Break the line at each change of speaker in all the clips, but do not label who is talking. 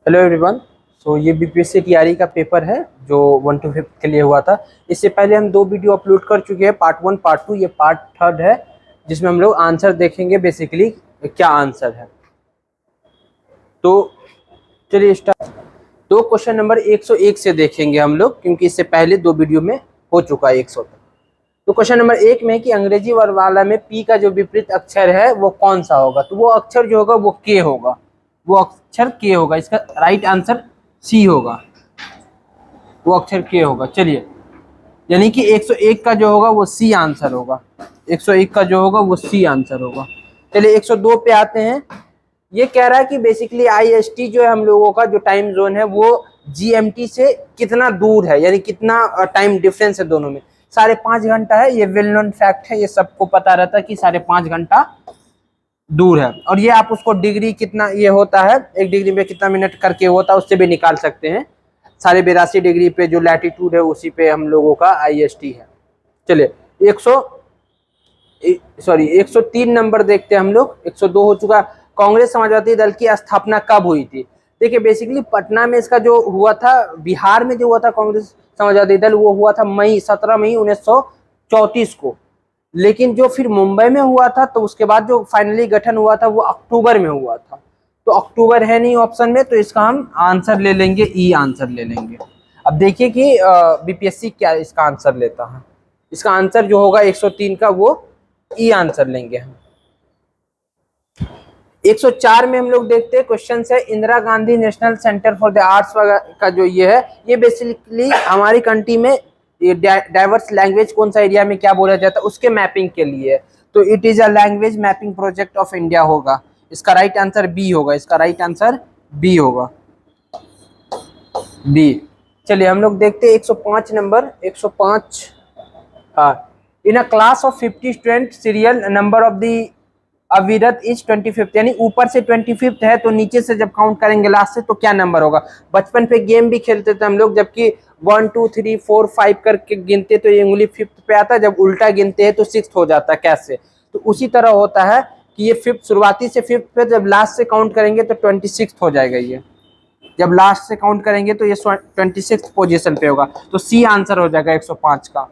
Hello everyone. सो ये BPSC TRE का paper है जो 1 to 5 के लिए हुआ था। इससे पहले हम दो वीडियो अपलोड कर चुके हैं, पार्ट 1 पार्ट 2, ये पार्ट 3 है जिसमें हम लोग आंसर देखेंगे, बेसिकली क्या आंसर है। तो चलिए स्टार्ट। तो क्वेश्चन नंबर 101 से देखेंगे हम लोग, क्योंकि इससे पहले दो वीडियो में हो चुका है 100 तक। तो क्वेश्चन नंबर 1 में कि अंग्रेजी वर्णमाला में पी का जो विपरीत अक्षर है वो कौन सा होगा। तो वो अक्षर जो होगा वो के होगा, वो अक्षर के होगा। इसका राइट आंसर सी होगा, वो अक्षर के होगा। चलिए, यानी कि 101 का जो होगा वो सी आंसर होगा। 101 का जो होगा वो सी आंसर होगा। चलिए 102 पे आते हैं। ये कह रहा है कि बेसिकली आईएसटी जो है हम लोगों का जो टाइम जोन है वो जीएमटी से कितना दूर है, यानी कितना टाइम डिफरेंस है दोनों में। 5.5 घंटा है। ये वेल नोन फैक्ट है, ये सबको पता रहता है कि 5.5 घंटा दूर है। और ये आप उसको डिग्री कितना ये होता है, 1 डिग्री में कितना मिनट करके होता है, उससे भी निकाल सकते हैं। 82.5 डिग्री पे जो लैटिट्यूड है उसी पे हम लोगों का आईएसटी है। चलिए 103 नंबर देखते हैं हम लोग। 102 हो चुका। कांग्रेस समाजवादी दल की स्थापना कब हुई थी। देखिए बेसिकली पटना में इसका जो हुआ था, बिहार में जो हुआ था कांग्रेस समाजवादी दल, वो हुआ था 17 मई 1934 को। लेकिन जो फिर मुंबई में हुआ था, तो उसके बाद जो फाइनली गठन हुआ था वो अक्टूबर में हुआ था। तो अक्टूबर है नहीं ऑप्शन में, तो इसका हम आंसर ले लेंगे, ई आंसर ले लेंगे। अब देखिए कि बीपीएससी क्या इसका आंसर लेता है। इसका आंसर जो होगा 103 का वो ई आंसर लेंगे हम। 104 में हम लोग देखते हैं क्वेश्चन है, Indira Gandhi national centre for the arts का जो ये है, ये बेसिकली हमारी कंट्री में ये डाइवर्स लैंग्वेज कौन सा एरिया में क्या बोला जाता है उसके मैपिंग के लिए। तो it is a language mapping project of India होगा। इसका राइट आंसर बी होगा। इसका राइट आंसर बी होगा, बी। चलिए हम लोग देखते हैं 105 नंबर। 105, हाँ, in a class of 50 student serial number of the अविरत इज 25th, यानी ऊपर से 25th है तो नीचे से जब काउंट करेंगे लास्ट से तो क्या नंबर होगा। बचपन पे गेम भी खेलते थे हम लोग, जबकि 1 2 3 4 5 करके गिनते तो ये उंगली 5th पे आता, जब उल्टा गिनते हैं तो 6th हो जाता है कैसे। तो उसी तरह होता है कि ये 5th शुरुआती से 5th पे, जब लास्ट से काउंट करेंगे तो 26th हो जाएगा। ये जब लास्ट से काउंट करेंगे तो ये 26th पोजीशन पे होगा। तो सी आंसर हो जाएगा 105 का।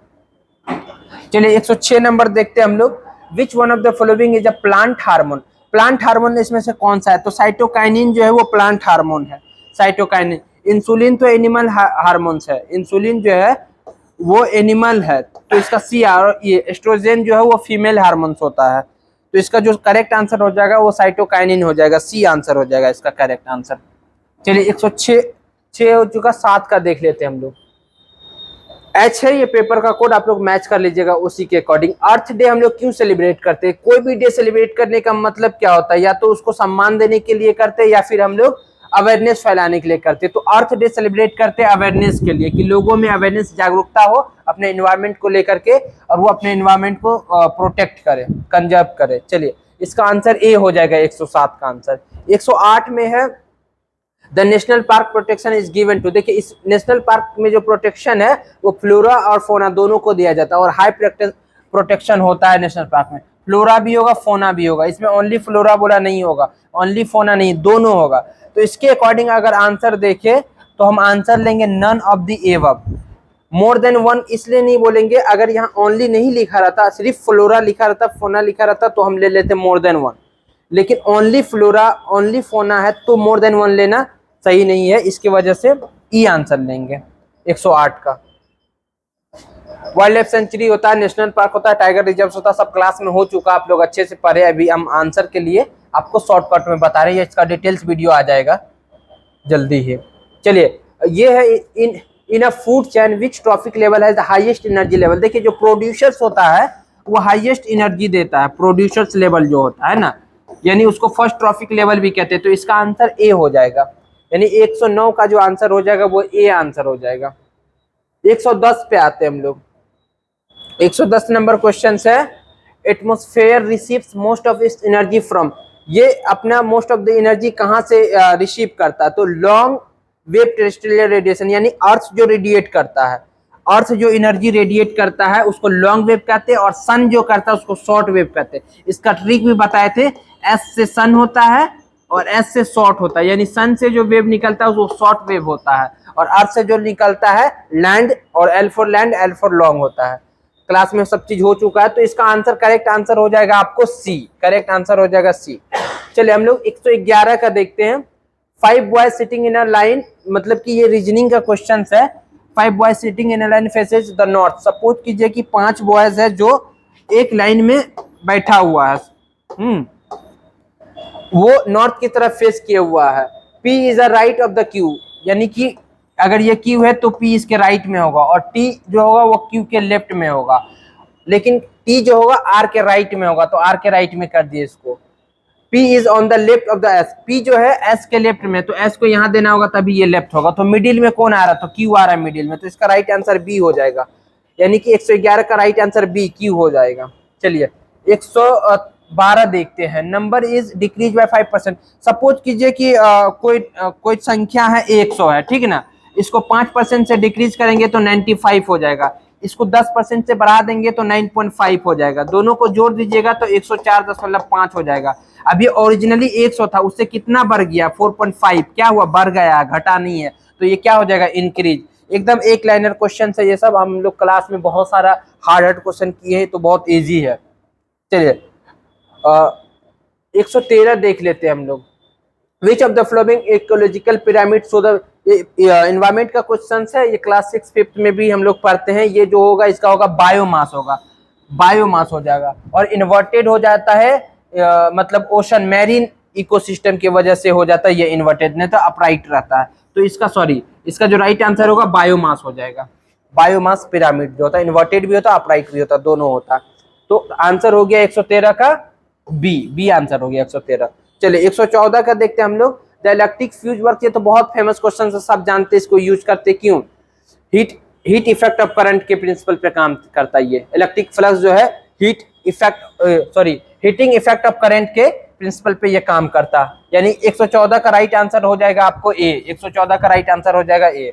चलिए 106 नंबर देखते हैं हम लोग। Which one of the following is a plant hormone. Plant hormone इसमें से कौन सा है। तो साइटोकाइनिन जो है वो प्लांट हार्मोन है, साइटोकाइनिन। इंसुलिन तो एनिमल हार्मोन्स है, इंसुलिन जो है वो एनिमल है, तो इसका सी। और ये एस्ट्रोजन जो है वो फीमेल हार्मोन्स होता है। तो इसका जो करेक्ट आंसर हो जाएगा वो साइटोकाइनिन हो जाएगा, सी आंसर हो जाएगा इसका करेक्ट आंसर। चलिए 106 हो चुका। 7 का देख लेते हैं हम लोग। एच है ये पेपर का कोड, आप लोग मैच कर लीजिएगा उसी के अकॉर्डिंग। अर्थ डे हम लोग क्यों सेलिब्रेट करते हैं। कोई भी डे सेलिब्रेट करने का मतलब क्या होता है, या तो उसको सम्मान देने के लिए करते हैं या फिर हम लोग अवेयरनेस फैलाने के लिए करते हैं। तो अर्थ डे सेलिब्रेट करते हैं अवेयरनेस के लिए, कि लोगों में अवेयरनेस जागरूकता हो अपने इन्वायरमेंट को लेकर के, और वो अपने इन्वायरमेंट को प्रोटेक्ट करे, कंजर्व करे। चलिए इसका आंसर ए हो जाएगा 107 का आंसर। 108 में है the national park protection is given to. देखिए इस नेशनल पार्क में जो प्रोटेक्शन है वो फ्लोरा और फोना दोनों को दिया जाता है, और हाई प्रोटेक्शन होता है नेशनल पार्क में। फ्लोरा भी होगा, फोना भी होगा। इसमें ओनली फ्लोरा बोला नहीं होगा, ओनली फोना नहीं, दोनों होगा। तो इसके अकॉर्डिंग अगर आंसर देखे तो हम आंसर लेंगे none of the above. More than one इसलिए नहीं बोलेंगे, अगर यहाँ ओनली नहीं लिखा रहता, सिर्फ फ्लोरा लिखा रहता, फोना लिखा रहता, तो हम ले लेते मोर देन वन। लेकिन ओनली फ्लोरा ओनली फोना है तो मोर देन वन लेना सही नहीं है, इसकी वजह से ई आंसर लेंगे 108 का। वाइल्ड लाइफ सेंचुरी होता है, नेशनल पार्क होता है, टाइगर रिजर्व होता है, सब क्लास में हो चुका, आप लोग अच्छे से पढ़े। अभी हम आंसर के लिए आपको शॉर्टकट में बता रहे हैं, इसका डिटेल्स वीडियो आ जाएगा जल्दी ही। चलिए ये है in a food chain which trophic level है द हाईएस्ट एनर्जी लेवल। देखिए जो प्रोड्यूसर्स होता है वो हाईएस्ट एनर्जी देता है, प्रोड्यूसर्स लेवल जो होता है ना, यानी उसको फर्स्ट ट्रॉफिक लेवल भी कहते हैं। तो इसका आंसर ए हो जाएगा, यानी 109 का जो आंसर हो जाएगा वो ए आंसर हो जाएगा। 110 पे आते हैं हम लोग। 110 नंबर क्वेश्चन है, atmosphere receives most of its energy from. ये अपना मोस्ट ऑफ द एनर्जी कहाँ से रिसीव करता है। तो लॉन्ग वेव टेरेस्ट्रियल रेडिएशन, यानी अर्थ जो रेडिएट करता है, अर्थ जो एनर्जी रेडिएट करता है उसको लॉन्ग वेव कहते हैं, और सन जो करता है उसको शॉर्ट वेव कहते हैं। इसका ट्रिक भी बताए थे, एस से सन होता है, और एस से शॉर्ट होता है, यानी सन से जो वेव निकलता है वो शॉर्ट वेव होता है, और अर्थ से जो निकलता है लैंड, और L for land, L for long होता है। क्लास में सब चीज हो चुका है, तो इसका आंसर, करेक्ट आंसर हो जाएगा आपको सी, करेक्ट आंसर हो जाएगा सी। चलिए हम लोग 111 का देखते हैं। 5 boys sitting in a line, मतलब कि ये रीजनिंग का क्वेश्चन है। 5 boys sitting in a line faces the north. Suppose कीजिए कि 5 बॉयज है जो एक लाइन में बैठा हुआ है, वो नॉर्थ की तरफ फेस किया हुआ है। P is the right of the Q, यानी कि अगर ये क्यू है तो P इसके राइट में होगा, और T जो होगा वो क्यू के लेफ्ट में होगा, लेकिन T जो होगा R के राइट में होगा, तो R के राइट में कर दिए इसको। P is on the left of the S, P जो है S के लेफ्ट में, तो S को यहाँ देना होगा तभी ये लेफ्ट होगा, तो मिडिल में कौन आ रहा है, तो Q आ रहा है मिडिल में, तो इसका राइट आंसर B हो जाएगा, यानी कि 111 का राइट आंसर B Q हो जाएगा। चलिए 112 देखते हैं। Number is decrease by 5%। Suppose कीजिए कि कोई संख्या है 100 है, ठीक है ना, इसको 5% से डिक्रीज करेंगे तो 95 हो जाएगा, इसको 10% से बढ़ा देंगे तो 9.5 हो जाएगा, दोनों को जोड़ दीजिएगा तो 104.5 हो जाएगा। अभी ओरिजिनली 100 था, उससे कितना बढ़ गया, 4.5, क्या हुआ, बढ़ गया, घटा नहीं है, तो ये क्या हो जाएगा, इंक्रीज। एकदम एक लाइनर क्वेश्चन है ये सब, हम लोग क्लास में बहुत सारा हार्ड क्वेश्चन किए हैं, तो बहुत इजी है। चलिए 113 देख लेते हैं हम लोग। विच of the flowing ecological pyramid so the environment का क्वेश्चन है, ये क्लास 6 5th में भी हम लोग पढ़ते हैं। ये जो होगा इसका होगा बायोमास होगा, बायोमास हो जाएगा, और इन्वर्टेड हो जाता है मतलब ओशन मैरीन इकोसिस्टम की वजह से हो जाता है ये इन्वर्टेड, नहीं तो अपराइट रहता है, तो इसका सॉरी इसका जो राइट आंसर होगा बायोमास हो जाएगा। बायोमास पिरामिड जो होता है इन्वर्टेड भी होता है अपराइट भी होता है, दोनों होता है, तो आंसर हो गया 113 का बी आंसर हो गया 113। चलिए 114 का देखते हैं हम लोग। द इलेक्ट्रिक फ्यूज वर्क, ये तो बहुत फेमस क्वेश्चन है, सब जानते हैं इसको यूज करते क्यों, हीट इफेक्ट ऑफ करंट के प्रिंसिपल पे काम करता है ये। इलेक्ट्रिक फ्लक्स जो है हीटिंग इफेक्ट ऑफ करंट के प्रिंसिपल पे ये काम करता है, यानी 114 का राइट आंसर हो जाएगा आपको ए, 114 का राइट आंसर हो जाएगा ए।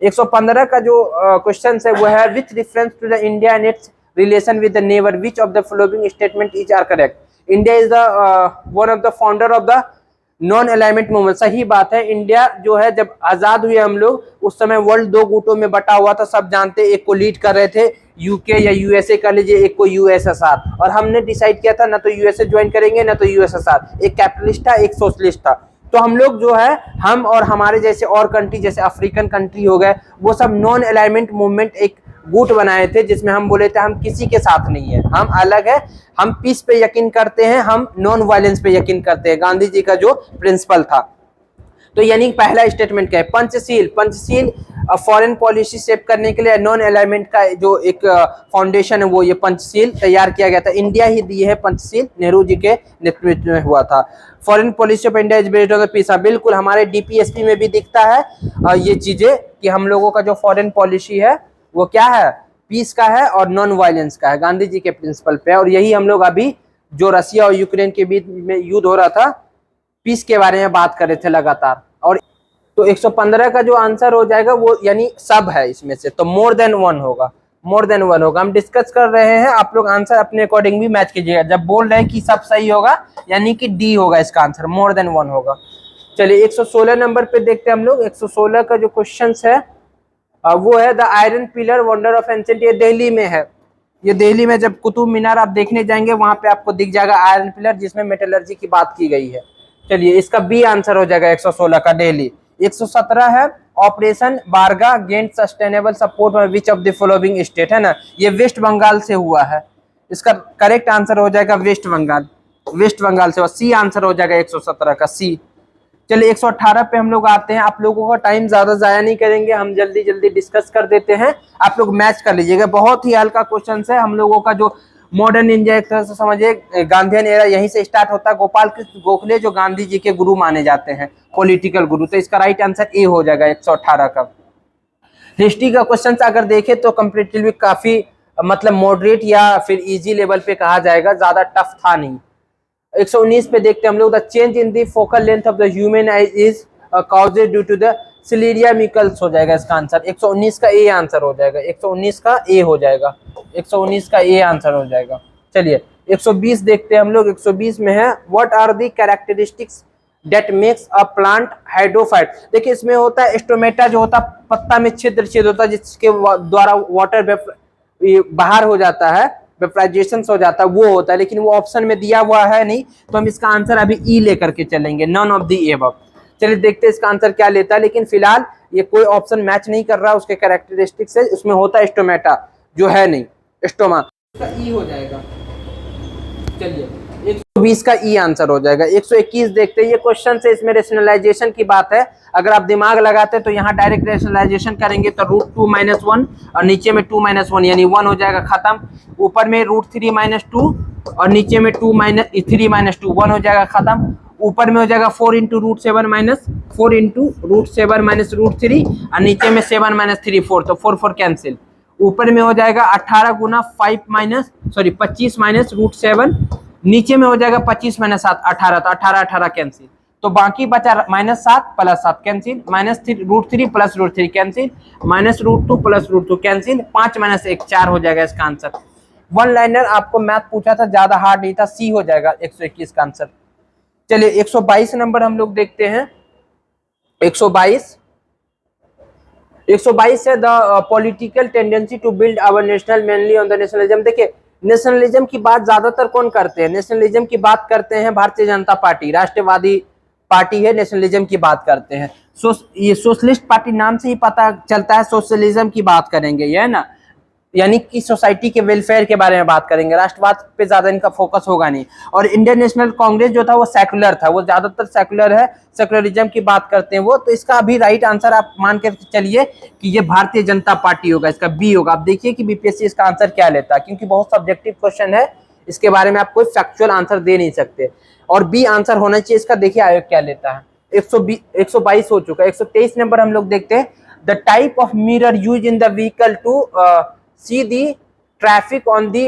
115 का जो क्वेश्चन है वो है which reference to the India and it's relation with the neighbor, which of the following statement is are correct? India is the one of the founder of the non alignment movement. सही बात है, India जो है जब आजाद हुए हम लोग, उस समय वर्ल्ड 2 गुटों में बटा हुआ था, सब जानते, एक को लीड कर रहे थे यूके या यूएसए कर लीजिए, एक को यूएसएसआर, और हमने डिसाइड किया था ना तो यूएसए ज्वाइन करेंगे ना तो यूएसएसआर, एक कैपिटलिस्ट था एक सोशलिस्ट था, तो हम लोग जो है हम और हमारे जैसे और कंट्री जैसे अफ्रीकन कंट्री हो गए, वो सब नॉन अलाइनमेंट मूवमेंट एक गुट बनाए थे, जिसमें हम बोले थे हम किसी के साथ नहीं है, हम अलग है, हम पीस पे यकीन करते हैं, हम नॉन वायलेंस पे यकीन करते हैं, गांधी जी का जो प्रिंसिपल था। तो यानी पहला स्टेटमेंट क्या है, पंचशील फॉरेन पॉलिसी शेप करने के लिए नॉन अलाइनमेंट का जो एक फाउंडेशन है वो ये पंचशील तैयार किया गया था, इंडिया ही दिए है पंचशील, नेहरू जी के नेतृत्व में हुआ था। Foreign policy of India is based on the peace, बिल्कुल हमारे डीपीएसपी में भी दिखता है ये चीजें कि हम लोगों का जो फॉरेन पॉलिसी है वो क्या है, पीस का है और नॉन वायलेंस का है, गांधी जी के प्रिंसिपल पे, और यही हम लोग अभी जो रसिया और यूक्रेन के बीच में युद्ध हो रहा था, पीस के बारे में बात कर रहे थे लगातार। और तो 115 का जो आंसर हो जाएगा वो यानी सब है इसमें से, तो मोर देन वन होगा, मोर देन वन होगा। हम डिस्कस कर रहे हैं, आप लोग आंसर अपने अकॉर्डिंग भी मैच कीजिएगा, जब बोल रहे हैं कि सब सही होगा यानी कि डी होगा इसका आंसर, मोर देन वन होगा। चलिए 116 नंबर पे देखते हैं हम लोग। 116 का जो क्वेश्चन है वो है the iron pillar wonder of ancient, ये दिल्ली में है, ये दिल्ली में जब कुतुब मीनार आप देखने जाएंगे वहां पे आपको दिख जाएगा आयरन पिलर, जिसमें मेटलर्जी की बात की गई है। चलिए इसका बी आंसर हो जाएगा 116 का दिल्ली। 117 है ऑपरेशन बारगा गेंट सस्टेनेबल सपोर्ट में विच ऑफ द फॉलोइंग स्टेट, है ना, ये वेस्ट बंगाल से हुआ है, इसका करेक्ट आंसर हो जाएगा वेस्ट बंगाल, वेस्ट बंगाल से, सी आंसर हो जाएगा 117 का सी। चलिए 118 पे हम लोग आते हैं, आप लोगों का टाइम ज्यादा जाया नहीं करेंगे, हम जल्दी जल्दी डिस्कस कर देते हैं, आप लोग मैच कर लीजिएगा, बहुत ही हल्का क्वेश्चन है। हम लोगों का जो मॉडर्न इंडिया एक तरह से समझिए गांधीयन एरा यहीं से स्टार्ट होता है, गोपाल कृष्ण गोखले जो गांधी जी के गुरु माने जाते हैं, पॉलिटिकल गुरु, तो इसका राइट आंसर ए हो जाएगा 118 का। हिस्ट्री का क्वेश्चन अगर देखें तो कंपेरेटिवली काफी मतलब मॉडरेट या फिर इजी लेवल पे कहा जाएगा, ज्यादा टफ था नहीं। 119 पे देखते हैं हम लोग, the change in the focal length of the human eye is caused due to the ciliary muscles हो जाएगा इसका आंसर, 119 का ए आंसर हो जाएगा, 119 का ए हो जाएगा, 119 का ए आंसर हो जाएगा। चलिए 120 देखते हैं हम लोग। 120 में है what are the characteristics that makes a plant hydrophyte। देखिए इसमें होता है स्टोमेटा, जो होता है पत्ता में छिद्र छेद होता है जिसके द्वारा वाटर बाहर हो जाता है, वेपराइजेशन हो जाता है, वो होता है, लेकिन वो ऑप्शन में दिया हुआ है नहीं, तो हम इसका आंसर अभी ई लेकर के चलेंगे, नन ऑफ द एबव। चलिए देखते हैं इसका आंसर क्या लेता है, लेकिन फिलहाल ये कोई ऑप्शन मैच नहीं कर रहा उसके कैरेक्टरिस्टिक से, उसमें होता है स्टोमेटा जो है नहीं, स्टोमा, इसका ई हो जाएगा। चलिए 120 का ई आंसर हो जाएगा। 121 देखते हैं, ये क्वेश्चन से, इसमें रेशनलाइजेशन की बात है, अगर आप दिमाग लगाते तो यहाँ डायरेक्ट रेशनलाइजेशन करेंगे तो √2 - 1 और नीचे में 2 - 1 यानी 1 हो जाएगा, खत्म। ऊपर में √3 - 2 और नीचे में 3 - 2 1 हो जाएगा, खत्म। ऊपर में हो जाएगा 4 × √7 - 4 × √7 - √3 और नीचे में 7 - 3 4, तो 4 4 कैंसिल। ऊपर में हो जाएगा 18 × 25 - √7, नीचे में हो जाएगा 25 - 7 18, तो 18 18 कैंसिल, तो बाकी बचा -7 + 7 कैंसिल, -√3 + √3 कैंसिल, -√2 + √2 कैंसिल, 5 - 1 4 हो जाएगा इसका आंसर। वन लाइनर आपको मैथ पूछा था, ज्यादा हार्ड नहीं था, सी हो जाएगा 121 का आंसर। चलिए 122 नंबर हम लोग देखते हैं। 122 है the political tendency to build our national mainly on the nationalism. देखिए नेशनलिज्म की बात ज्यादातर कौन करते हैं, नेशनलिज्म की बात करते हैं भारतीय जनता पार्टी, राष्ट्रवादी पार्टी है, नेशनलिज्म की बात करते हैं। ये सोशलिस्ट पार्टी नाम से ही पता चलता है सोशलिज्म की बात करेंगे, ये है ना, यानी कि सोसाइटी के वेलफेयर के बारे में बात करेंगे, राष्ट्रवाद पे ज्यादा इनका फोकस होगा नहीं। और इंडियन नेशनल कांग्रेस जो था वो सेकुलर था, वो ज्यादातर सेकुलर है, सेकुलरिज्म की बात करते हैं वो, तो इसका अभी राइट आंसर आप मान के चलिए कि ये भारतीय जनता पार्टी होगा, इसका बी होगा। आप देखिए कि बीपीएससी इसका आंसर क्या लेता है, क्योंकि बहुत सब्जेक्टिव क्वेश्चन है, इसके बारे में आप कोई फैक्चुअल आंसर दे नहीं सकते, और बी आंसर होना चाहिए इसका। देखिए आयोग क्या लेता है। 122 हो चुका है। 123 नंबर हम लोग देखते हैं। The type of mirror use in the vehicle to see the traffic on the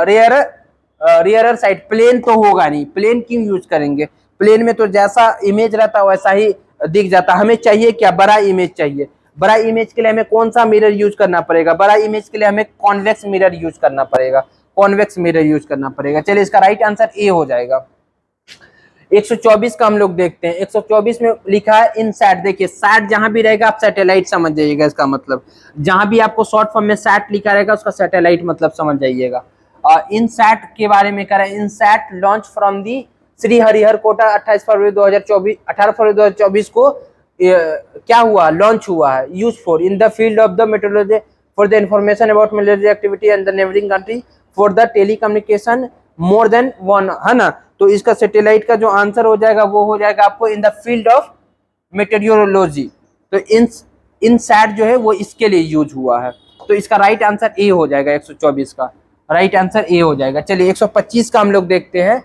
rearer side. Plane तो होगा नहीं, प्लेन क्यों यूज करेंगे, प्लेन में तो जैसा इमेज रहता वैसा ही दिख जाता। हमें चाहिए क्या, बड़ा इमेज चाहिए। बड़ा इमेज के लिए हमें कौन सा मिरर यूज करना पड़ेगा, बड़ा इमेज के लिए हमें कॉन्वेक्स मिरर यूज करना पड़ेगा, कॉन्वेक्स मिरर यूज करना पड़ेगा। चलिए इसका राइट आंसर ए हो जाएगा। 124 का हम लोग देखते हैं। 124 में लिखा है इन सैट। देखिए सैट जहां भी रहेगा आप सैटेलाइट समझ जाइएगा, इसका मतलब जहां भी आपको शॉर्ट फॉर्म में सैट लिखा रहेगा उसका सैटेलाइट मतलब समझ जाइएगा। इन सैट के बारे में करें, INSAT launch from the Sriharikota 18 फरवरी 2024 को क्या हुआ, लॉन्च हुआ है। Use for in the field of the meteorology for the information about meteorology activity and the neighbouring country for the telecommunication more than one, है ना। तो इसका सैटेलाइट का जो आंसर हो जाएगा वो हो जाएगा आपको इन द फील्ड ऑफ मेटेरियोलॉजी। तो इन सैट जो है वो इसके लिए यूज हुआ है, तो इसका राइट आंसर ए हो जाएगा। 124 का राइट आंसर ए हो जाएगा। चलिए 125 का हम लोग देखते हैं।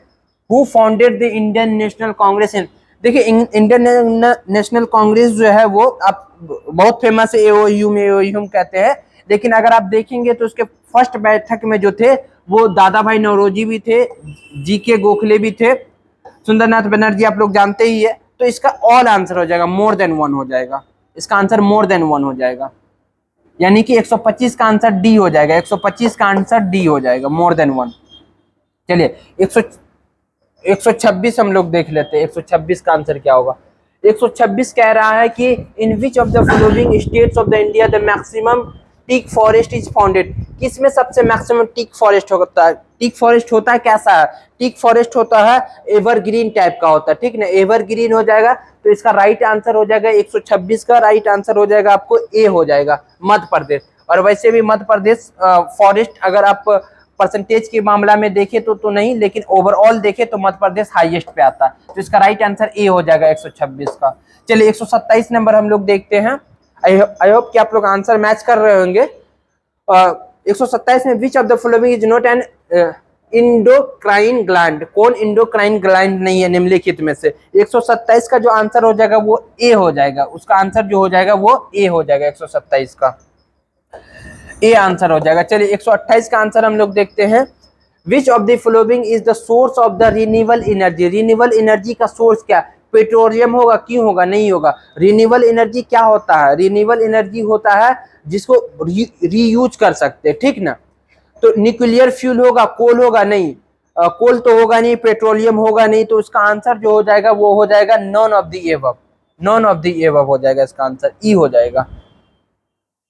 Who founded the Indian National Congress in. देखिए इंडियन नेशनल कांग्रेस जो है वो आप बहुत फेमस है, एओयू कहते हैं, लेकिन अगर आप देखेंगे तो उसके फर्स्ट बैठक में जो थे वो दादा भाई नौरोजी भी थे, जीके गोखले भी थे, सुंदरनाथ बनर्जी आप लोग जानते ही है। तो इसका ऑल आंसर हो जाएगा, मोर देन वन हो जाएगा, इसका आंसर मोर देन वन हो जाएगा, यानी कि 125 का आंसर डी हो जाएगा। 125 का आंसर डी हो जाएगा, मोर देन वन। चलिए 126 हम लोग देख लेते हैं। 126 का आंसर क्या होगा। 126 कह रहा है कि in which of the following states of the India the maximum teak forest is founded. किसमें सबसे मैक्सिमम टीक फॉरेस्ट होता है। टीक फॉरेस्ट होता है कैसा है, टीक फॉरेस्ट होता है एवरग्रीन टाइप का होता है, ठीक ना, एवरग्रीन हो जाएगा। तो इसका राइट आंसर हो जाएगा 126 का राइट आंसर हो जाएगा आपको ए हो जाएगा, मध्य प्रदेश। और वैसे भी मध्य प्रदेश फॉरेस्ट अगर आप परसेंटेज के मामला में देखें तो नहीं, लेकिन ओवरऑल देखें तो मध्य प्रदेश हाईएस्ट पे आता है। तो इसका राइट आंसर ए हो जाएगा 126 का। चलिए 127 नंबर हम लोग देखते हैं। आई होप कि आप लोग आंसर मैच कर रहे होंगे। 127 में विच of the following is not an endocrine gland. कौन इंडोक्राइन ग्लैंड नहीं है निम्नलिखित में से। 127 का जो आंसर हो जाएगा वो ए हो जाएगा, उसका आंसर जो हो जाएगा वो ए हो जाएगा। 127 का ए आंसर हो जाएगा। चलिए 128 का आंसर हम लोग देखते हैं। विच of the following is the source of the renewable energy. Renewable energy का सोर्स क्या, पेट्रोलियम होगा, क्यों होगा, नहीं होगा। रिन्यूएबल एनर्जी क्या होता है, रिन्यूएबल एनर्जी होता है जिसको रीयूज कर सकते हैं, ठीक ना। तो न्यूक्लियर फ्यूल होगा, कोल होगा, नहीं। कोल तो होगा नहीं, पेट्रोलियम होगा नहीं, तो उसका आंसर जो हो जाएगा वो हो जाएगा none of the above, none of the above हो जाएगा, इसका आंसर ई हो जाएगा।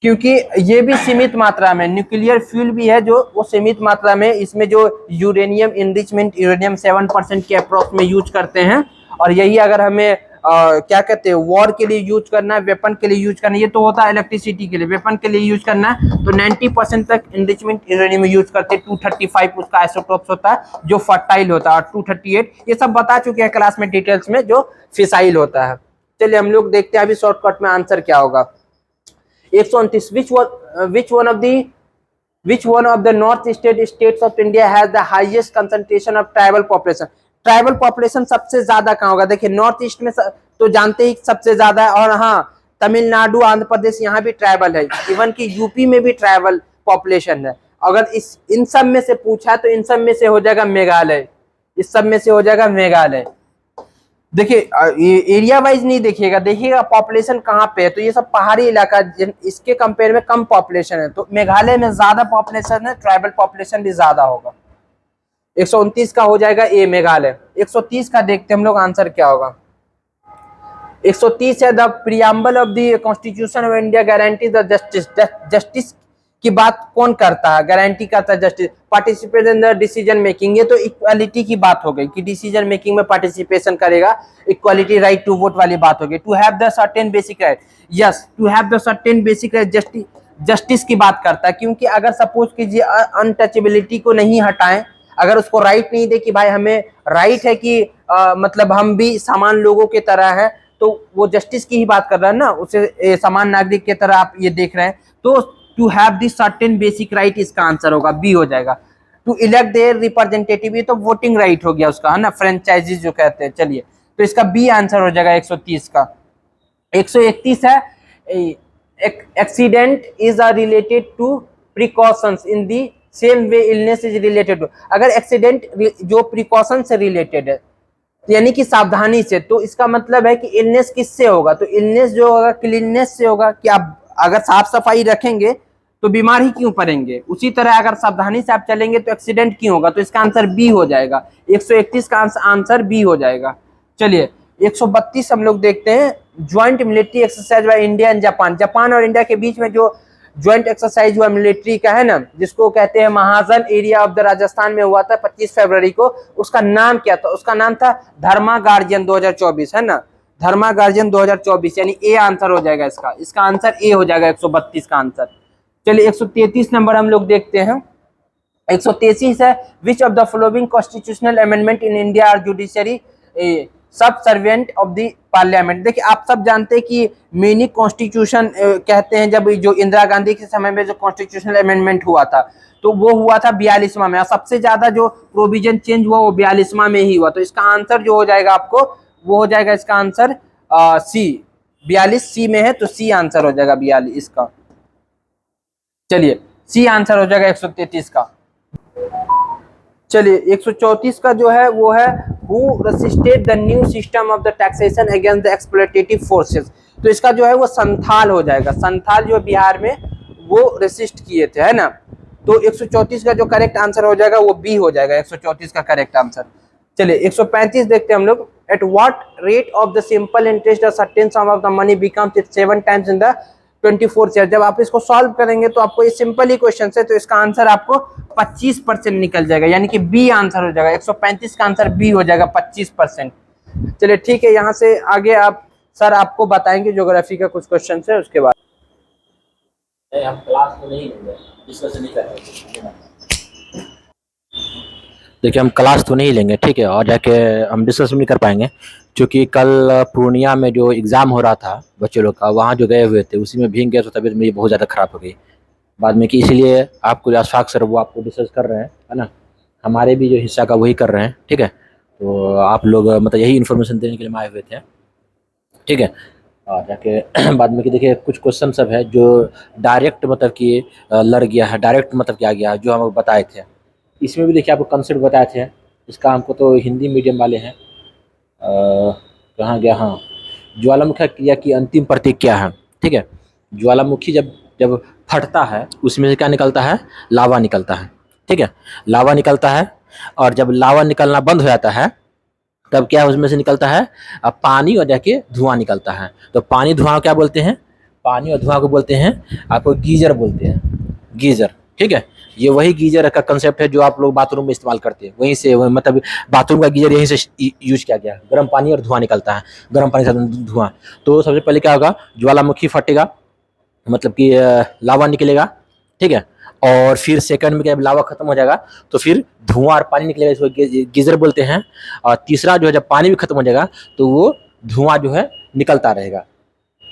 क्योंकि ये भी सीमित मात्रा में, न्यूक्लियर फ्यूल भी है जो वो सीमित मात्रा में, इसमें जो यूरेनियम इनरिचमेंट, यूरेनियम 7% के अप्रोक्स में यूज करते हैं, और यही अगर हमें क्या कहते हैं वॉर के लिए यूज करना है, वेपन के लिए यूज करना है, ये तो होता है इलेक्ट्रिसिटी के लिए, वेपन के लिए यूज करना है तो 90% तक इनरिचमेंट यूरेनियम यूज करते हैं। 235 उसका आइसोटोप्स होता है जो फर्टाइल होता है, और 238 ये सब बता चुके हैं क्लास में डिटेल्स में, जो फिसाइल होता है। चलिए हम लोग देखते हैं अभी शॉर्टकट में आंसर क्या होगा। 129 which one of the north states of India has the highest concentration of tribal population? Tribal population सबसे ज्यादा कहाँ होगा? देखिए नॉर्थ ईस्ट में तो जानते ही सबसे ज्यादा है, और हाँ तमिलनाडु, आंध्र प्रदेश, यहाँ भी ट्राइबल है, इवन कि यूपी में भी ट्राइबल पॉपुलेशन है। अगर इन सब में से पूछा तो इन सब में से हो जाएगा मेघालय, इस सब में से हो जाएगा मेघालय। देखिए एरिया वाइज नहीं देखिएगा, देखिएगा पॉपुलेशन कहाँ पे है, तो ये सब पहाड़ी इलाका, इसके कंपेयर में कम पॉपुलेशन है, तो मेघालय में ज्यादा पॉपुलेशन है, ट्राइबल पॉपुलेशन भी ज्यादा होगा। 129 का हो जाएगा ए मेघालय। 130 का देखते हम लोग आंसर क्या होगा। 130 है the preamble of the constitution of India guarantee the justice, justice की बात कौन करता है, गारंटी करता है justice, participate in the decision making, ये तो इक्वालिटी की बात हो गई कि डिसीजन मेकिंग में पार्टिसिपेशन करेगा, इक्वालिटी, राइट टू वोट वाली बात हो गई। To have the certain basic right, yes to have the certain basic right, justice की बात करता है, क्योंकि अगर सपोज कीजिए अनटचेबिलिटी को नहीं हटाएं, अगर उसको राइट नहीं दे कि भाई हमें राइट है कि मतलब हम भी समान लोगों की तरह हैं, तो वो जस्टिस की ही बात कर रहा है ना, उसे समान नागरिक की तरह आप ये देख रहे हैं, तो to have this certain basic right इसका आंसर होगा, बी हो जाएगा। टू इलेक्ट देयर रिप्रेजेंटेटिव, ये तो वोटिंग राइट हो गया उसका, है ना, फ्रेंचाइजीज जो कहते हैं। चलिए तो इसका बी आंसर हो जाएगा 130 का। 131 है accident is related to precautions in the same way illness is related to, अगर एक्सीडेंट जो प्रिकॉशन से रिलेटेड है यानी कि सावधानी से, तो इसका मतलब है कि इलनेस किससे होगा, तो इलनेस जो होगा क्लीननेस से होगा, कि आप अगर साफ सफाई रखेंगे तो बीमार ही क्यों पड़ेंगे, उसी तरह अगर सावधानी से आप चलेंगे तो एक्सीडेंट क्यों होगा, तो इसका आंसर बी हो जाएगा। 131 का आंसर बी हो जाएगा। चलिए 132 हम लोग देखते हैं, joint military exercise by India and Japan, Japan और इंडिया के बीच में जो ज्वाइंट एक्सरसाइज हुआ मिलिट्री का, है ना, जिसको कहते हैं महाजन एरिया ऑफ द राजस्थान में हुआ था 25 फरवरी को, उसका नाम क्या था, उसका नाम था धर्मा गार्जियन 2024, है ना, धर्मा गार्जियन 2024, यानी ए आंसर हो जाएगा इसका, इसका आंसर ए हो जाएगा 132 का आंसर। चलिए 133 नंबर हम लोग देखते हैं। 133 है which of the following constitutional amendment in India are judiciary subservient of the parliament. देखिए आप सब जानते हैं कि मिनी कॉन्स्टिट्यूशन कहते हैं, जब जो इंदिरा गांधी के समय में जो कॉन्स्टिट्यूशनल अमेंडमेंट हुआ था, तो वो हुआ था 42वां में, और सबसे ज्यादा जो प्रोविजन चेंज हुआ वो 42वां में ही हुआ, तो इसका आंसर जो हो जाएगा आपको वो हो जाएगा इसका आंसर सी, 42 सी में है, तो सी आंसर हो जाएगा 42 का। चलिए सी आंसर हो जाएगा 133 का। चलिए 134 का जो है वो है who resisted the new system of the taxation against the exploitative forces, तो इसका जो है वो संथाल हो जाएगा, संथाल जो बिहार में वो रेसिस्ट किए थे, है ना, तो 134 का जो करेक्ट आंसर हो जाएगा वो बी हो जाएगा 134 का करेक्ट आंसर। चलिए 135 देखते हैं हम लोग। At what rate of the simple interest the certain some of the money becomes it 7 times in the 24 year. जब आप इसको सॉल्व करेंगे तो आपको ये सिंपल ही क्वेश्चन है, तो इसका आंसर आपको 25% निकल जाएगा, यानी कि बी आंसर हो जाएगा। 135 का आंसर बी हो जाएगा 25%। चलिए ठीक है, यहाँ से आगे आप सर आपको बताएंगे ज्योग्राफी का कुछ क्वेश्चन है, उसके बाद
हम क्लास में नहीं लेंगे, डिस्कशन नहीं करेंगे। देखिए हम क्लास तो नहीं लेंगे, ठीक है, और जाके हम डिस्कस नहीं कर पाएंगे, क्योंकि कल पूर्णिया में जो एग्ज़ाम हो रहा था बच्चे लोग का, वहाँ जो गए हुए थे उसी में भीग गए, तो तबीयत मेरी बहुत ज़्यादा ख़राब हो गई बाद में, कि इसलिए आपको जो अशफाक सर वो आपको डिस्कस कर रहे हैं, है ना, हमारे भी जो हिस्सा का वही कर रहे हैं, ठीक है, तो आप लोग मतलब यही इन्फॉर्मेशन देने के लिए आए हुए थे, ठीक है। और जाके बाद में कि देखिए कुछ क्वेश्चन सब है जो डायरेक्ट मतलब कि लड़ गया है, डायरेक्ट मतलब क्या गया है जो हम बताए थे, इसमें भी देखिए आपको कंसेप्ट बताए थे, इसका हमको तो हिंदी मीडियम वाले हैं, कहाँ गया, हाँ, ज्वालामुखी क्रिया की अंतिम प्रतीक क्या है, ठीक है, ज्वालामुखी जब फटता है उसमें से क्या निकलता है, लावा निकलता है, ठीक है, लावा निकलता है, और जब लावा निकलना बंद हो जाता है तब क्या उसमें से निकलता है, अब पानी और जाके धुआं निकलता है। तो पानी धुआं को क्या बोलते हैं, पानी और धुआं को बोलते हैं आपको गीजर बोलते हैं, गीजर। ठीक है, ये वही गीजर का कंसेप्ट है जो आप लोग बाथरूम में इस्तेमाल करते हैं, वहीं से मतलब बाथरूम का गीजर यहीं से यूज किया गया। गर्म पानी और धुआं निकलता है, गर्म पानी से धुआं। तो सबसे पहले क्या होगा, ज्वालामुखी फटेगा, मतलब कि लावा निकलेगा। ठीक है, और फिर सेकंड में क्या, लावा खत्म हो जाएगा तो फिर धुआं और पानी निकलेगा, इसको गीजर बोलते हैं। और तीसरा जो है, जब पानी भी खत्म हो जाएगा तो वो धुआं जो है निकलता रहेगा।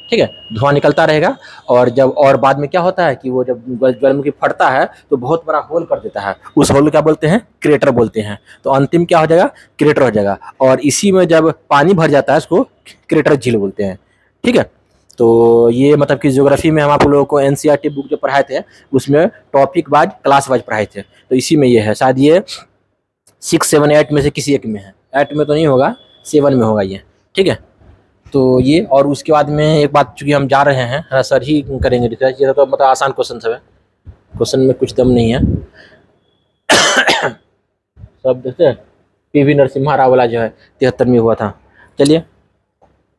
ठीक है, धुआं निकलता रहेगा। और जब और बाद में क्या होता है कि वो जब ज्वालामुखी फटता है तो बहुत बड़ा होल कर देता है, उस होल को क्या बोलते हैं, क्रेटर बोलते हैं। तो अंतिम क्या हो जाएगा, क्रेटर हो जाएगा। और इसी में जब पानी भर जाता है उसको क्रेटर झील बोलते हैं। ठीक है, तो ये मतलब कि ज्योग्राफी में हम आप लोगों को एनसीईआरटी बुक जो पढ़ाए थे उसमें टॉपिक वाइज क्लास वाइज पढ़ाए थे, तो इसी में ये है। शायद ये 6, 7, 8 में से किसी एक में है, 8 में तो नहीं होगा, 7 में होगा ये। ठीक है, तो ये, और उसके बाद में एक बात, चूंकि हम जा रहे हैं सर ही करेंगे रिसर्च, ये तो मतलब आसान क्वेश्चन सब है, क्वेश्चन में कुछ दम नहीं है। सब देखते हैं, पीवी नरसिम्हा राव वाला जो है 73 में हुआ था। चलिए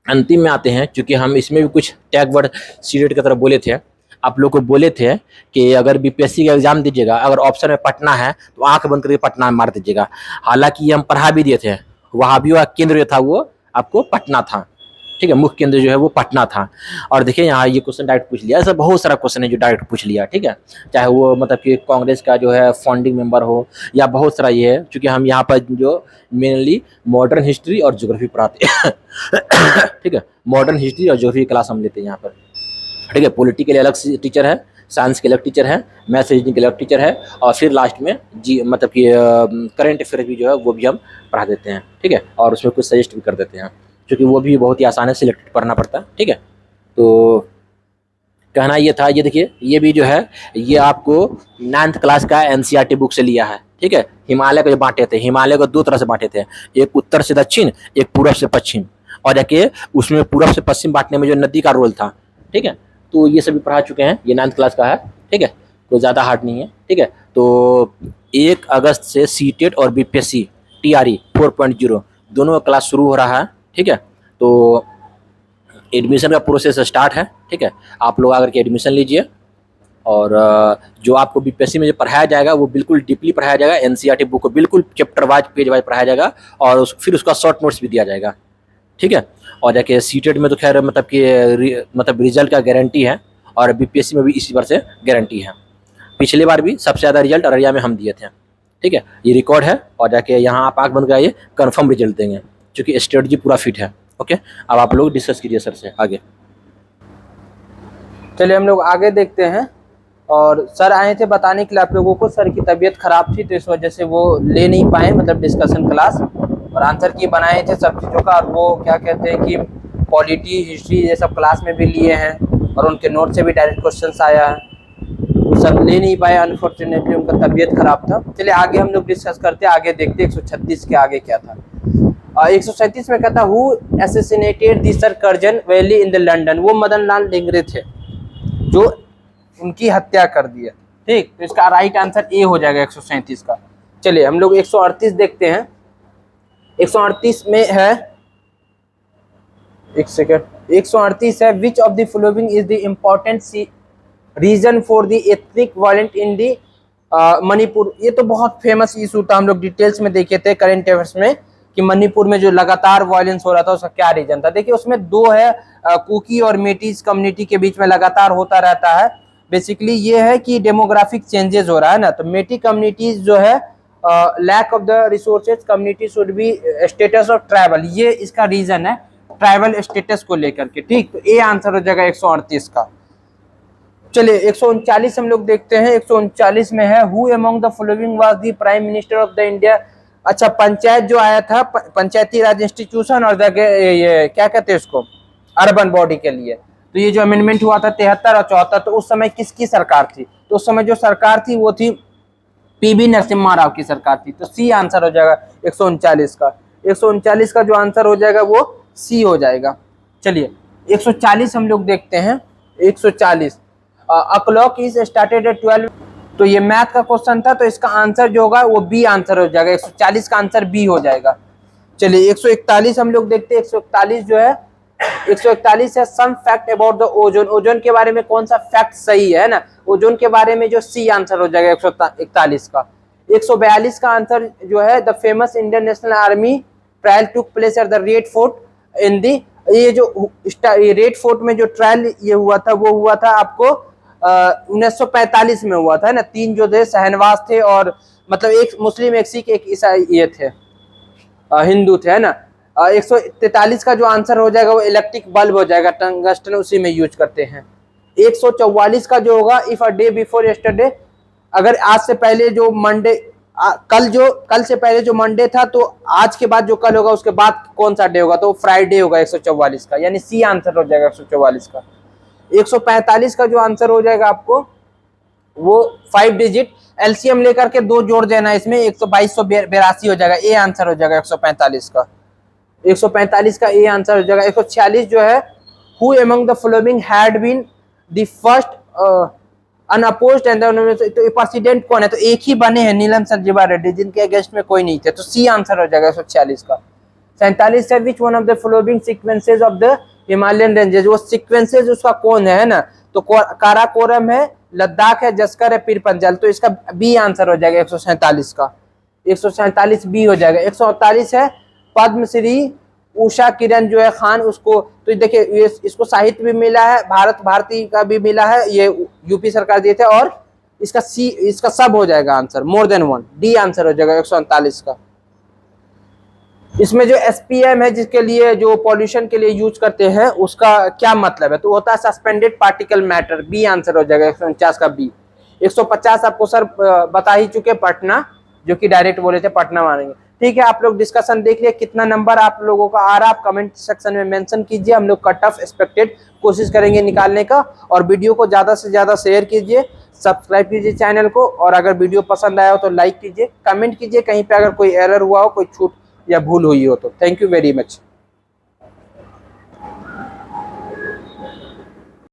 अंतिम में आते हैं, क्योंकि हम इसमें भी कुछ टैग वर्ड सीडेट की तरफ बोले थे, आप लोग को बोले थे कि अगर बीपीएससी का एग्जाम दीजिएगा, अगर ऑप्शन में पटना है तो आंख बंद करके पटना में मार दीजिएगा। हालांकि ये हम पढ़ा भी दिए थे, वहाँ भी वह केंद्र जो था वो आपको पटना था। ठीक है, मुख्य केंद्र जो है वो पटना था। और देखिए यहाँ ये क्वेश्चन डायरेक्ट पूछ लिया, ऐसा बहुत सारा क्वेश्चन है जो डायरेक्ट पूछ लिया। ठीक है, चाहे वो मतलब कि कांग्रेस का जो है फाउंडिंग मेंबर हो या बहुत सारा ये है, क्योंकि हम यहाँ पर जो मेनली मॉडर्न हिस्ट्री और ज्योग्राफी पढ़ाते हैं। ठीक है, मॉडर्न हिस्ट्री और ज्योग्राफी क्लास हम लेते हैं यहाँ पर। ठीक है, पॉलिटी के लिए अलग टीचर है, साइंस के अलग टीचर है, मैथ्स रीजनिंग के अलग टीचर है, और फिर लास्ट में जी मतलब कि करंट अफेयर भी जो है वो भी हम पढ़ा देते हैं। ठीक है, और उसमें कुछ सजेस्ट भी कर देते हैं, क्योंकि वो भी बहुत ही आसान है, सिलेक्टेड पढ़ना पड़ता है। ठीक है, तो कहना ये था, ये देखिए ये भी जो है ये आपको 9th क्लास का एनसीईआरटी बुक से लिया है। ठीक है, हिमालय को जो बांटे थे, हिमालय को 2 तरह से बांटे थे, एक उत्तर से दक्षिण, एक पूर्व से पश्चिम। और जाके उसमें पूर्व से पश्चिम बांटने में जो नदी का रोल था। ठीक है, तो ये सभी पढ़ा चुके हैं, ये 9th क्लास का है। ठीक है, कोई ज़्यादा हार्ड नहीं है। ठीक है, तो 1 अगस्त से सीटेट और बीपीएससी टीआरई 4.0 दोनों का क्लास शुरू हो रहा है। ठीक है, तो एडमिशन का प्रोसेस स्टार्ट है। ठीक है, आप लोग आकर के एडमिशन लीजिए, और जो आपको बीपीएससी में जो पढ़ाया जाएगा वो बिल्कुल डीपली पढ़ाया जाएगा। एनसीईआरटी बुक को बिल्कुल चैप्टर वाइज, पेज वाइज पढ़ाया जाएगा, और फिर उसका शॉर्ट नोट्स भी दिया जाएगा। ठीक है, और जाके सीटेट में तो खैर मतलब कि मतलब रिजल्ट का गारंटी है, और बीपीएससी में भी इसी बार से गारंटी है। पिछले बार भी सबसे ज़्यादा रिजल्ट अररिया में हम दिए थे। ठीक है, ये रिकॉर्ड है, और जाके यहाँ आप आँख बंद कराइए, कन्फर्म रिजल्ट देंगे, क्योंकि स्ट्रेटजी पूरा फिट है। ओके, अब आप लोग डिस्कस कीजिए सर से आगे।
चलिए हम लोग आगे देखते हैं। और सर आए थे बताने के लिए आप लोगों को, सर की तबीयत खराब थी तो इस वजह से वो ले नहीं पाए मतलब डिस्कशन क्लास, और आंसर की बनाए थे सब चीज़ों का। और वो क्या कहते हैं कि पॉलिटी, हिस्ट्री ये सब क्लास में भी लिए हैं, और उनके नोट से भी डायरेक्ट क्वेश्चन आया है, वो सब ले नहीं पाए अनफॉर्चुनेटली, उनका तबीयत खराब था। चलिए आगे हम लोग डिस्कस करते हैं, आगे देखते 136 के आगे क्या था। 137 में कहता who assassinated the sir Curzon valley in the London, वो मदन लाल डेंगरे थे जो उनकी हत्या कर दी है। ठीक, तो इसका राइट आंसर ए हो जाएगा 137 का। चलिए हम लोग 138 देखते हैं। 138 में है, एक सेकेंड, 138 है, which of the following is the important reason for the ethnic violence in the Manipur. ये तो बहुत फेमस इशू था, हम लोग डिटेल्स में देखे थे करेंट अफेयर्स में, कि मणिपुर में जो लगातार वायलेंस हो रहा था उसका क्या रीजन था। देखिए उसमें 2 है, कुकी और मेटीज कम्युनिटी के बीच में लगातार होता रहता है। बेसिकली ये है कि डेमोग्राफिक चेंजेस हो रहा है ना, तो मेटी कम्युनिटीज जो है lack of the resources, community should be status of tribal, ये इसका रीजन है, ट्राइबल स्टेटस को लेकर के। ठीक, तो ए आंसर हो जाएगा 138 का। चलिए 139 हम लोग देखते हैं। 139 में है, who among the following was the prime minister of the India. अच्छा, पंचायत जो आया था, पंचायती राज इंस्टीट्यूशन, और ये क्या कहते हैं उसको, अर्बन बॉडी के लिए। तो ये जो अमेंडमेंट हुआ था 73 और 74, तो उस समय किसकी सरकार थी? तो उस समय जो सरकार थी वो थी पीवी नरसिम्हा राव की सरकार थी। तो सी आंसर हो जाएगा 139 का। 139 का जो आंसर हो जाएगा वो सी हो जाएगा। चलिए 140 हम लोग देखते हैं। 140 a clock is started at 12 तो ये मैथ का क्वेश्चन था, तो इसका आंसर जो होगा वो बी आंसर हो जाएगा, 140 का आंसर बी हो जाएगा। चलिए 141 हम लोग देखते हैं। 141 जो है, 141 है some fact about the ozone. Ozone के बारे में कौन सा फैक्ट सही है ना, ओजोन के बारे में जो सी आंसर हो जाएगा 141 का। 142 का आंसर जो है the famous Indian National Army trial took place at the Red Fort in the. ये जो रेड फोर्ट में जो ट्रायल ये हुआ था वो हुआ था आपको 1945 में हुआ था ना। 3 जो थे शहनवाज थे, और मतलब एक मुस्लिम, एक सिख, एक ईसाई ये थे, हिंदू थे, है ना। 143 का जो आंसर हो जाएगा वो इलेक्ट्रिक बल्ब हो जाएगा, टंगस्टन उसी में यूज करते हैं। 144 का जो होगा if a day before yesterday, अगर आज से पहले जो मंडे, कल से पहले जो मंडे था, तो आज के बाद जो कल होगा उसके बाद कौन सा डे होगा, तो फ्राइडे होगा 144 का, यानी सी आंसर हो जाएगा 144 का। 145 का जो आंसर हो जाएगा आपको वो 5 डिजिट एलसीएम लेकर के 2 जोड़ देना इसमें, 122 हो जाएगा, ए आंसर हो जाएगा 145 का। 145 का ए आंसर हो जाएगा। 146 जो है who among the following had been the first unopposed and तो प्रेसिडेंट कौन है, तो एक ही बने हैं, नीलम संजीवा रेड्डी, जिनके अगेंस्ट में कोई नहीं थे, तो सी आंसर हो जाएगा 146 का। 47 है which one of the following sequences of the Himalayan ranges, वो सीक्वेंसेस उसका कौन है ना, तो काराकोरम है, लद्दाख है, जस्कर है, पीर पंजाल, तो इसका बी आंसर हो जाएगा 147 का। 147 बी हो जाएगा। 148 है पद्मश्री उषा किरण जो है खान, उसको तो देखिए इसको साहित्य भी मिला है, भारत भारती का भी मिला है, ये यूपी सरकार दिए थे, और इसका सी, इसका सब हो जाएगा answer, more than 1, D answer हो जाएगा 149 का। इसमें जो एसपीएम है जिसके लिए जो पॉल्यूशन के लिए यूज करते हैं उसका क्या मतलब है, तो होता है suspended particle matter, B answer हो जाएगा 149 का बी। 150 आपको सर बता ही चुके, पटना, जो कि डायरेक्ट बोले थे पटना मानेंगे। ठीक है, आप लोग डिस्कशन देख लिया, कितना नंबर आप लोगों का आ रहा है आप कमेंट सेक्शन में मेंशन कीजिए, हम लोग कट ऑफ एक्सपेक्टेड कोशिश करेंगे निकालने का। और वीडियो को ज़्यादा से ज़्यादा शेयर कीजिए, सब्सक्राइब कीजिए चैनल को, और अगर वीडियो पसंद आया हो तो लाइक कीजिए, कमेंट कीजिए कहीं पे अगर कोई एरर हुआ हो, कोई छूट या भूल हुई हो तो। Thank you very much.